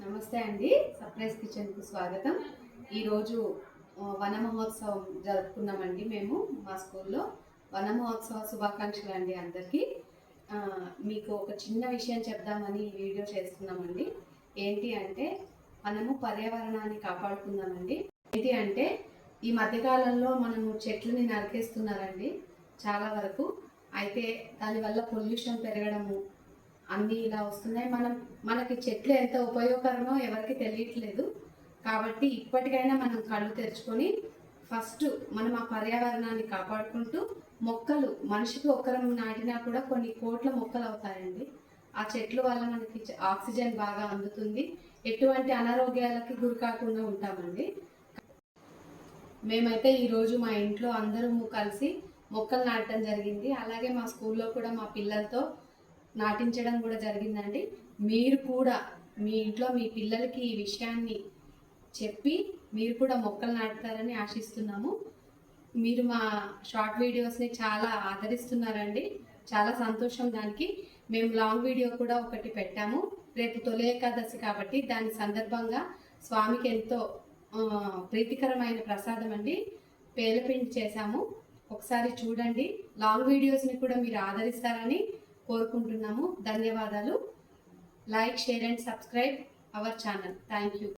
నమస్తే అండి. సర్ప్రైజ్ కిచెన్‌కు స్వాగతం. ఈరోజు వన మహోత్సవం జరుపుకున్నామండి మేము మా స్కూల్‌లో. వన మహోత్సవ శుభాకాంక్షలండి అందరికీ. మీకు ఒక చిన్న విషయం చెప్దామని ఈ వీడియో చేస్తున్నామండి. ఏంటి అంటే మనము పర్యావరణాన్ని కాపాడుకుందామండి. ఏంటి అంటే ఈ మధ్యకాలంలో మనము చెట్లని నరికేస్తున్నారండి చాలా వరకు. అయితే దానివల్ల పొల్యూషన్ పెరగడము అన్నీ ఇలా వస్తున్నాయి. మనకి చెట్లు ఎంత ఉపయోగకరమో ఎవరికి తెలియట్లేదు. కాబట్టి ఇప్పటికైనా మనం కళ్ళు తెరుచుకొని ఫస్ట్ మనం ఆ పర్యావరణాన్ని కాపాడుకుంటూ మొక్కలు మనిషికి ఒక్కరం నాటినా కూడా కొన్ని కోట్ల మొక్కలు అవుతాయండి. ఆ చెట్లు వల్ల మనకి ఆక్సిజన్ బాగా అందుతుంది. ఎటువంటి అనారోగ్యాలకి గురి కాకుండా ఉంటామండి. మేమైతే ఈరోజు మా ఇంట్లో అందరము కలిసి మొక్కలు నాటడం జరిగింది. అలాగే మా స్కూల్లో కూడా మా పిల్లలతో నాటించడం కూడా జరిగిందండి. మీరు కూడా మీ ఇంట్లో మీ పిల్లలకి ఈ విషయాన్ని చెప్పి మీరు కూడా మొక్కలు నాటుతారని ఆశిస్తున్నాము. మీరు మా షార్ట్ వీడియోస్ని చాలా ఆదరిస్తున్నారండి. చాలా సంతోషం దానికి. మేము లాంగ్ వీడియో కూడా ఒకటి పెట్టాము. రేపు తొలి ఏకాదశి కాబట్టి దాని సందర్భంగా స్వామికి ఎంతో ప్రీతికరమైన ప్రసాదం అండి పేలపిండి చేశాము. ఒకసారి చూడండి. లాంగ్ వీడియోస్ని కూడా మీరు ఆదరిస్తారని కోరుకుంటున్నాము. ధన్యవాదాలు. Like, share and subscribe our channel. Thank you.